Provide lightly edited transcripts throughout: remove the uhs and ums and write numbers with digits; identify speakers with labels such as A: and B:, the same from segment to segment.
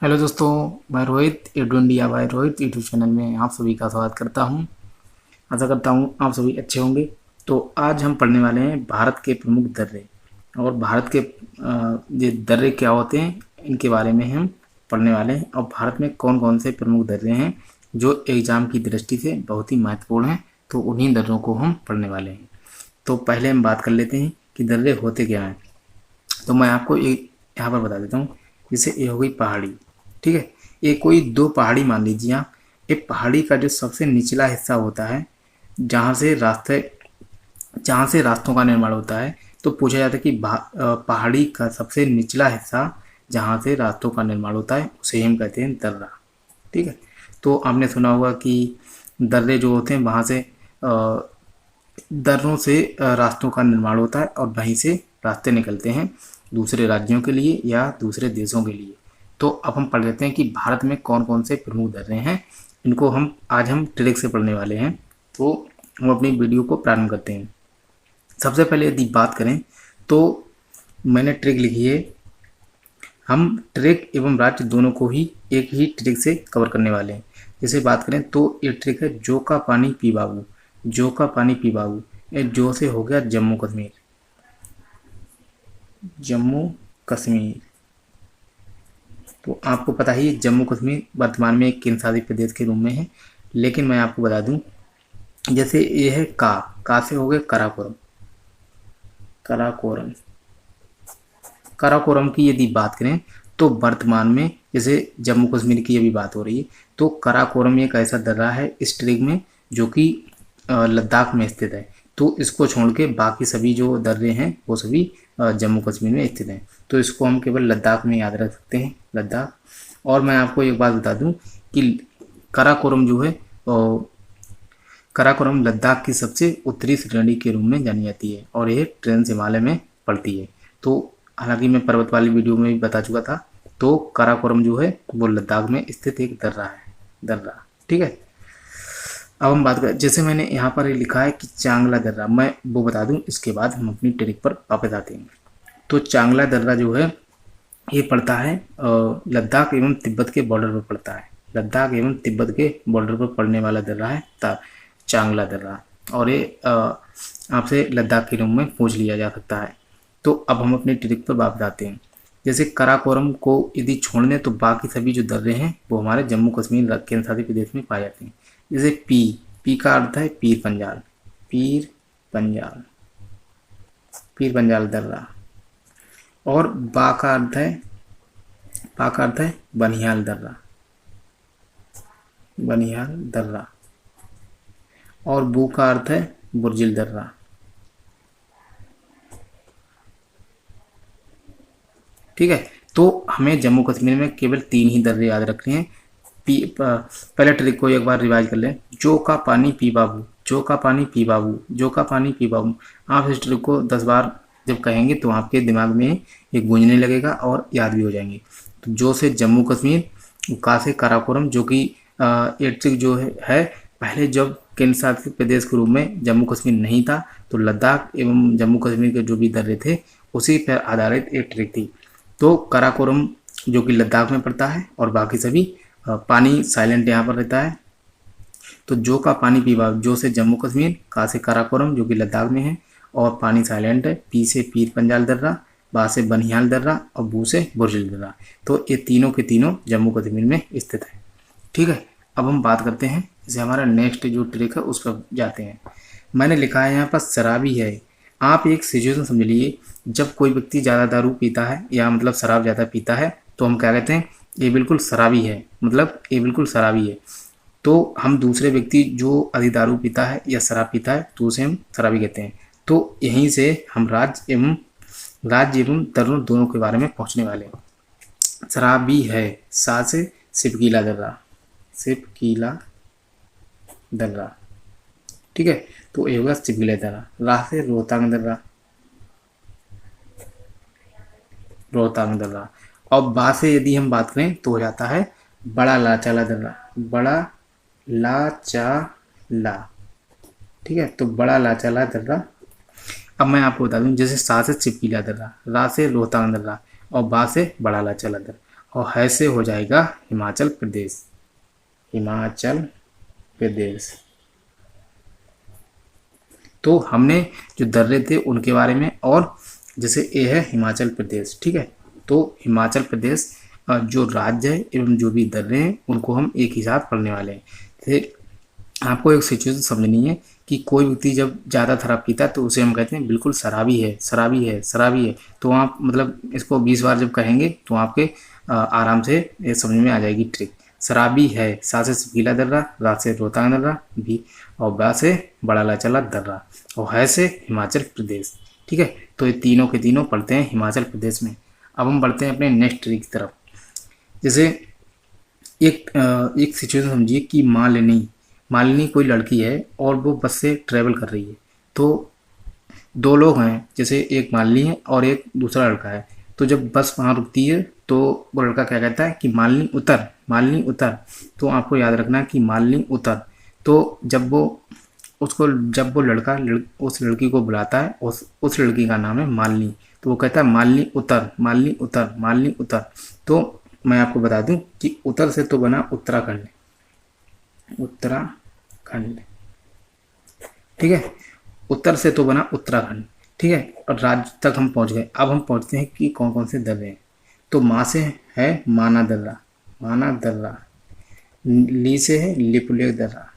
A: Hello दोस्तों, मैं Rohit India by Rohit YouTube channel में आप सभी का स्वागत करता हूं। आशा करता हूं आप सभी अच्छे होंगे। तो आज हम पढ़ने वाले हैं भारत के प्रमुख दर्रे और भारत के ये दर्रे क्या होते हैं इनके बारे में हम पढ़ने वाले हैं। और भारत में कौन कौन से प्रमुख दर्रे हैं जो एग्जाम की दृष्टि से बहुत ही महत्वपूर्ण हैं, तो उन्हीं दर्रों को हम पढ़ने वाले हैं। तो पहले हम बात कर लेते हैं कि दर्रे होते क्या हैं। तो मैं आपको एक यहाँ पर बता देता हूँ। जैसे ये हो गई पहाड़ी, ठीक है। ये कोई दो पहाड़ी मान लीजिए आप। ये पहाड़ी का जो सबसे निचला हिस्सा होता है, जहाँ से रास्तों का निर्माण होता है, तो पूछा जाता है कि पहाड़ी का सबसे निचला हिस्सा जहाँ से रास्तों का निर्माण होता है उसे हम कहते हैं दर्रा, ठीक है। तो आपने सुना होगा कि दर्रे जो होते हैं वहाँ से दर्रों से रास्तों का निर्माण होता है और वहीं से रास्ते निकलते हैं दूसरे राज्यों के लिए या दूसरे देशों के लिए। तो अब हम पढ़ लेते हैं कि भारत में कौन कौन से प्रमुख दर्रे हैं। इनको हम ट्रिक से पढ़ने वाले हैं। तो हम अपनी वीडियो को प्रारंभ करते हैं। सबसे पहले यदि बात करें तो मैंने ट्रिक लिखी है। हम ट्रिक एवं राज्य दोनों को ही एक ही ट्रिक से कवर करने वाले हैं। जैसे बात करें तो ये ट्रिक है जो का पानी पी बाबू। जो का पानी पी बाबू, ये जो से हो गया जम्मू कश्मीर। जम्मू कश्मीर, तो आपको पता ही जम्मू कश्मीर वर्तमान में एक केंद्रशासित प्रदेश के रूप में है। लेकिन मैं आपको बता दूं, जैसे ये है का से हो गए कराकोरम। कराकोरम कराकोरम की यदि बात करें तो वर्तमान में जैसे जम्मू कश्मीर की अभी बात हो रही है, तो कराकोरम एक ऐसा दर्रा है इस ट्रिक में जो कि लद्दाख में स्थित है। तो इसको छोड़ के बाकी सभी जो दर्रे हैं वो सभी जम्मू कश्मीर में स्थित हैं। तो इसको हम केवल लद्दाख में याद रख सकते हैं, लद्दाख। और मैं आपको एक बात बता दूं कि कराकोरम जो है कराकोरम लद्दाख की सबसे उत्तरी श्रेणी के रूप में जानी जाती है और ये ट्रेंस हिमालय में पड़ती है। तो हालांकि मैं पर्वत वाली वीडियो में भी बता चुका था। तो काराकोरम जो है वो लद्दाख में स्थित एक दर्रा, ठीक है। अब हम बात करें, जैसे मैंने यहाँ पर लिखा है कि चांगला दर्रा, मैं वो बता दूं, इसके बाद हम अपनी ट्रिक पर वापस आते हैं। तो चांगला दर्रा जो है ये पड़ता है लद्दाख एवं तिब्बत के बॉर्डर पर पड़ता है। लद्दाख एवं तिब्बत के बॉर्डर पर पड़ने वाला दर्रा है चांगला दर्रा। और ये आपसे लद्दाख के रूप में पूछ लिया जा सकता है। तो अब हम अपनी ट्रिक पर वापस आते हैं। जैसे कराकोरम को यदि छोड़ दें तो बाकी सभी जो दर्रे हैं वो हमारे जम्मू कश्मीर केंद्र शासित प्रदेश में पाए जाते हैं। जैसे पी का अर्थ है पीर पंजाल। पीर पंजाल पीर पंजाल दर्रा। और बा का अर्थ है बनिहाल दर्रा। बनिहाल दर्रा। और बू का अर्थ है बुर्जिल दर्रा। ठीक है। तो हमें जम्मू कश्मीर में केवल 3 ही दर्रे याद रखने हैं। पहले ट्रिक को एक बार रिवाइज कर लें। जो का पानी पी बाबू, जो का पानी पी बाबू, जो का पानी पी बाबू। आप इस ट्रिक को 10 बार जब कहेंगे तो आपके दिमाग में ये गूंजने लगेगा और याद भी हो जाएंगे। तो जो से जम्मू कश्मीर, का से काराकोरम, जो कि ये ट्रिक जो है पहले जब केंद्र शासित प्रदेश के रूप में जम्मू कश्मीर नहीं था तो लद्दाख एवं जम्मू कश्मीर के जो भी दर्रे थे उसी पर आधारित एक ट्रिक थी। तो काराकोरम जो कि लद्दाख में पड़ता है और बाकी सभी पानी साइलेंट यहाँ पर रहता है। तो जो का पानी पीवा, जो से जम्मू कश्मीर, का से काराकोरम जो कि लद्दाख में है और पानी साइलेंट है, पी से पीर पंजाल दर्रा, बा से बनिहाल दर्रा और बू से बुर्जिल दर्रा। तो ये तीनों के तीनों जम्मू कश्मीर में स्थित है, ठीक है। अब हम बात करते हैं, जैसे हमारा नेक्स्ट जो ट्रिक है उस पर जाते हैं। मैंने लिखा है यहाँ पर शराबी है। आप एक सिचुएशन समझ लीजिए, जब कोई व्यक्ति ज़्यादा दारू पीता है या मतलब शराब ज़्यादा पीता है तो हम क्या कहते हैं, ये बिल्कुल शराबी है, मतलब ये बिल्कुल शराबी है। तो हम दूसरे व्यक्ति जो अधिक दारू पीता है या शराब पीता है तो उसे हम शराबी कहते हैं। तो यहीं से हम राज्य एवं दर्रों दोनों के बारे में पहुंचने वाले हैं। शराबी है, सा से सिपकीला दर्रा, सिपकीला दर्रा, ठीक है। तो ये होगा सिपकीला दर्रा। रा से रोहतांग दर्रा, रोहतांग दर्रा। और बा से यदि हम बात करें तो हो जाता है बड़ा लाचाला दर्रा, बड़ा लाचाला, ठीक है। तो बड़ा लाचाला दर्रा। अब मैं आपको बता दूं, जैसे सा से चिपकीला दर्रा, रा से रोहतांग दर्रा और बा से बड़ा लाचाला दर्रा। और है से हो जाएगा हिमाचल प्रदेश। हिमाचल प्रदेश। तो हमने जो दर्रे थे उनके बारे में, और जैसे ए है हिमाचल प्रदेश, ठीक है। तो हिमाचल प्रदेश जो राज्य है एवं जो भी दर्रे हैं उनको हम एक ही साथ पढ़ने वाले हैं। जैसे आपको एक सिचुएशन समझनी है कि कोई व्यक्ति जब ज़्यादा शराब पीता है तो उसे हम कहते हैं बिल्कुल शराबी है, शराबी है, शराबी है। तो आप मतलब इसको 20 बार जब कहेंगे तो आपके आराम से ये समझ में आ जाएगी ट्रिक। शराबी है, सा से गीला दर्रा, रा से रोहतांग दर्रा, भी और बा से बड़ा लाचला दर्रा, और है से हिमाचल प्रदेश, ठीक है। तो ये तीनों के तीनों पढ़ते हैं हिमाचल प्रदेश में। अब हम बढ़ते हैं अपने नेक्स्ट ट्रिक की तरफ। जैसे एक सिचुएशन समझिए कि मालिनी कोई लड़की है और वो बस से ट्रेवल कर रही है। तो दो लोग हैं, जैसे एक मालिनी है और एक दूसरा लड़का है। तो जब बस वहाँ रुकती है तो वो लड़का क्या कहता है कि मालिनी उतर, मालिनी उतर। तो आपको याद रखना है कि मालिनी उतर। तो जब वो लड़का उस लड़की को बुलाता है, उस लड़की का नाम है मालिनी, तो वो कहता है मालिनी उतर, मालिनी उतर, मालिनी उतर। तो मैं आपको बता दूं कि उतर से तो बना उत्तराखंड, उत्तराखंड, ठीक है। उत्तर से तो बना उत्तराखंड, ठीक है। और राज्य तक हम पहुंच गए। अब हम पहुंचते हैं कि कौन कौन से दर्रे हैं। तो माँ से है माना दर्रा, माना दर्रा। ली से है लिपुलेख दर्रा,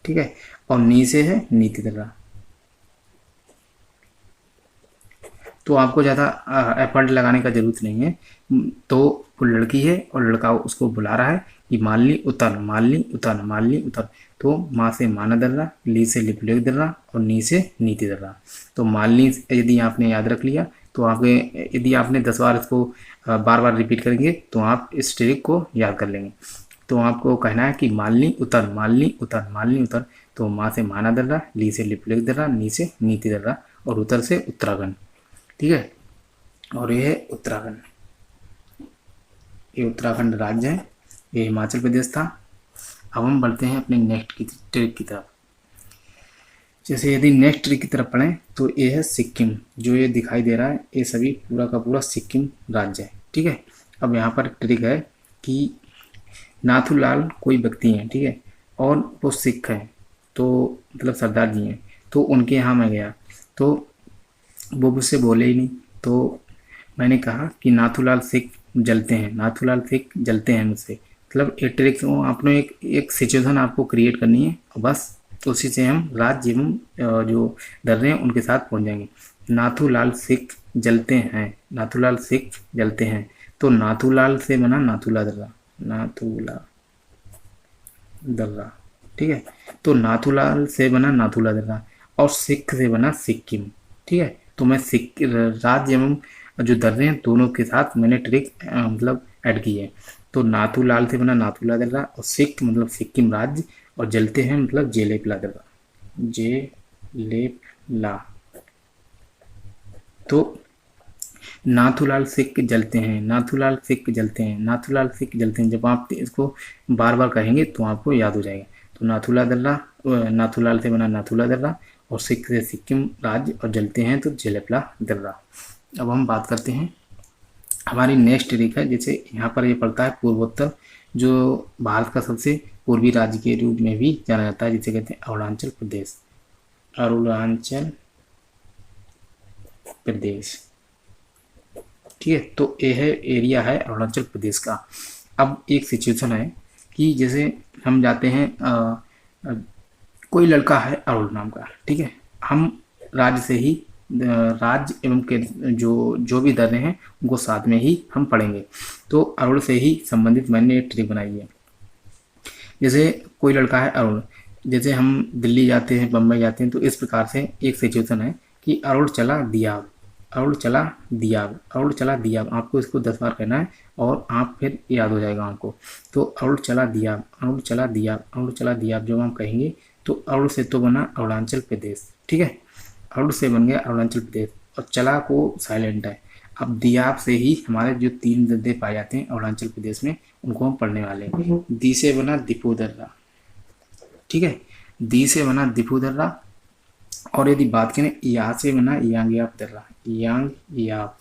A: ठीक है। और नी से है नीति दर्रा। तो आपको ज़्यादा एफर्ट लगाने का ज़रूरत नहीं है। तो वो लड़की है और लड़का उसको बुला रहा है कि मालिनी उतर, मालिनी उतर, मालिनी उतर। तो माँ से माना दर्रा, ली से लिपुलेख दर्रा और नी से नीति दर्रा। तो मालिनी यदि आपने याद रख लिया तो आपके, यदि आपने 10 बार इसको बार बार रिपीट करेंगे तो आप इस ट्रिक को याद कर लेंगे। तो आपको कहना है कि मालिनी उतर, मालिनी उतर, मालिनी उतर। तो माँ से माना दर्रा, ली से लिपुलेख दर्रा, नी से नीति दर्रा और उतर से उत्तराखंड, ठीक है। और ये है उत्तराखंड, ये उत्तराखंड राज्य है, ये हिमाचल प्रदेश था। अब हम बढ़ते हैं अपने नेक्स्ट की ट्रिक की तरफ। जैसे यदि नेक्स्ट ट्रिक की तरफ पढ़ें तो ये है सिक्किम। जो ये दिखाई दे रहा है ये सभी पूरा का पूरा सिक्किम राज्य है, ठीक है। अब यहाँ पर ट्रिक है कि नाथूलाल कोई व्यक्ति हैं, ठीक है, और वो सिख हैं, तो मतलब सरदार जी हैं। तो उनके यहाँ मैं गया तो वो मुझसे बोले ही नहीं। तो मैंने कहा कि नाथूलाल सिख जलते हैं, नाथूलाल सिख जलते हैं मुझसे। मतलब एक ट्रिक आपने एक सिचुएशन आपको क्रिएट करनी है और बस उसी से हम राज्य एवं जो दर्रे हैं उनके साथ पहुंच जाएंगे। नाथूलाल सिख जलते हैं, नाथूलाल सिख जलते हैं। तो नाथूलाल से बना नाथूला दर्रा, नाथूला दर्रा, ठीक है। तो नाथूलाल से बना नाथूला दर्रा और सिख से बना सिक्किम, ठीक है। तो मैं सिख राज्य एवं जो दर्रे हैं दोनों के साथ मैंने ट्रिक मतलब ऐड की है। तो नाथूलाल से बना नाथूला दर्रा और सिख मतलब सिक्किम राज्य, और जलते हैं मतलब जेलेपला दर्रा, जेलेपला। तो नाथूलाल सिख जलते हैं, नाथूलाल सिख जलते हैं, नाथूलाल सिख जलते हैं। जब आप इसको बार बार कहेंगे तो आपको याद हो जाएगा। तो नाथूला दर्रा, नाथूलाल से बना नाथूला दर्रा और सिख से सिक्किम राज्य, और जलते हैं तो जेलेपला दर्रा। अब हम बात करते हैं हमारी नेक्स्ट ट्रिक है। जैसे यहाँ पर ये पड़ता है पूर्वोत्तर, जो भारत का सबसे पूर्वी राज्य के रूप में भी जाना जाता है, जिसे कहते हैं अरुणाचल प्रदेश, अरुणाचल प्रदेश, ठीक है। तो ये है एरिया है अरुणाचल प्रदेश का। अब एक सिचुएशन है कि जैसे हम जाते हैं कोई लड़का है अरुण नाम का, ठीक है। हम राज्य से ही राज्य एवं के जो भी दर्रे हैं उनको साथ में ही हम पढ़ेंगे। तो अरुण से ही संबंधित मैंने एक ट्रिक बनाई है। जैसे कोई लड़का है अरुण, जैसे हम दिल्ली जाते हैं, बम्बई जाते हैं, तो इस प्रकार से एक सिचुएशन है कि अरुण चला दियाब, अरुण चला दियाब, अरुण चला दियाब। आपको इसको 10 बार कहना है और आप फिर याद हो जाएगा आपको। तो अरुण चला दियाब, अरुण चला दियाब, अरुण चला दियाब जब हम कहेंगे तो अरुण से तो बना अरुणाचल प्रदेश, ठीक है। अरुण से बन गया अरुणाचल प्रदेश और चला को साइलेंट है। अब दियाब से ही हमारे जो 3 दर्रे पाए जाते हैं अरुणाचल प्रदेश में उनको हम पढ़ने वाले हैं। दी से बना दिपो दर्रा, ठीक है, दी से बना दिपो दर्रा। और यदि बात करें या से बना यांग याप दर्रा, यांग याप,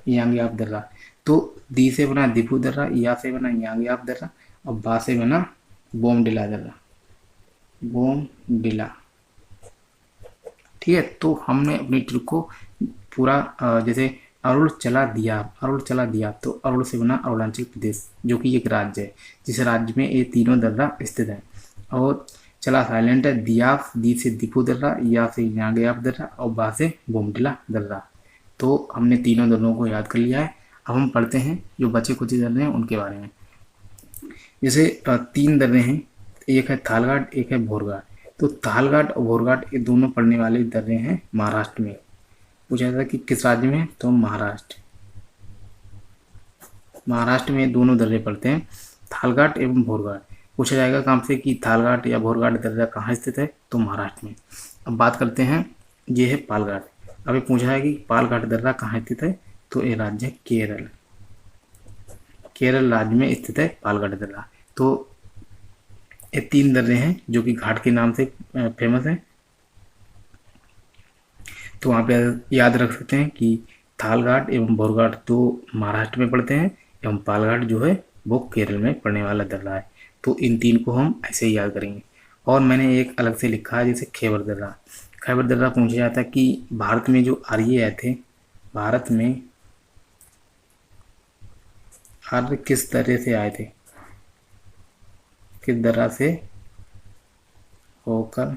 A: यांग्याप दर्रा। तो दी से बना दीपू दर्रा, या से बना यांग्याप दर्रा और बा से बना बोमडिला दर्रा, बोमडिला। ठीक है, तो हमने अपनी ट्रिक को पूरा जैसे अरुणाचल दिया, तो अरुण से बना अरुणाचल प्रदेश, जो कि एक राज्य है जिस राज्य में ये तीनों दर्रा स्थित है। और चला साइलेंट है, दियाफ, दी से दीपू दर्रा, या से यांग्याप दर्रा और बा से बोमडिला दर्रा। तो हमने तीनों दर्रों को याद कर लिया है। अब हम पढ़ते हैं जो बचे कुछ दर्रे हैं उनके बारे में। जैसे 3 दर्रे हैं, एक है थालघाट, एक है भोरघाट। तो थालघाट और भोरघाट ये दोनों पड़ने वाले दर्रे हैं महाराष्ट्र में। पूछा था कि किस राज्य में, तो महाराष्ट्र में दोनों दर्रे पड़ते हैं, थालघाट एवं भोरघाट। पूछा जाएगा काम से कि थालघाट या भोरघाट दर्रा कहाँ स्थित है, तो महाराष्ट्र में। अब बात करते हैं, ये है पालघाट। अभी पूछा है कि पालघाट दर्रा कहाँ स्थित है, तो ये राज्य है केरल राज्य में स्थित है पालघाट दर्रा। तो ये 3 दर्रे हैं जो कि घाट के नाम से फेमस हैं। तो वहाँ पे याद रख सकते हैं कि थालघाट एवं भोरघाट तो महाराष्ट्र में पड़ते हैं एवं पालघाट जो है वो केरल में पड़ने वाला दर्रा है। तो इन 3 को हम ऐसे ही याद करेंगे। और मैंने एक अलग से लिखा है जैसे खैबर दर्रा। खैबर दर्रा पूछा जाता है कि भारत में जो आर्य आए थे, भारत में आर्य किस दर्रे से आए थे, किस दर्रा से होकर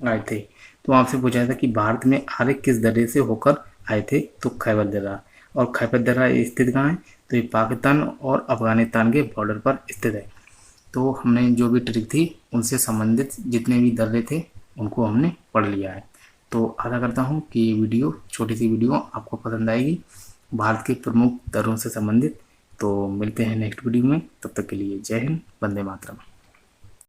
A: आए थे। तो आपसे पूछा था कि भारत में आर्य किस दर्रे से होकर आए थे, तो खैबर दर्रा। और खैबर दर्रा स्थित कहाँ है, तो ये पाकिस्तान और अफगानिस्तान के बॉर्डर पर स्थित है। तो हमने जो भी ट्रिक थी उनसे संबंधित जितने भी दर्रे थे उनको हमने पढ़ लिया है। तो आशा करता हूँ कि ये वीडियो, छोटी सी वीडियो आपको पसंद आएगी भारत के प्रमुख दर्रों से संबंधित। तो मिलते हैं नेक्स्ट वीडियो में, तब तक के लिए जय हिंद, वंदे मातरम।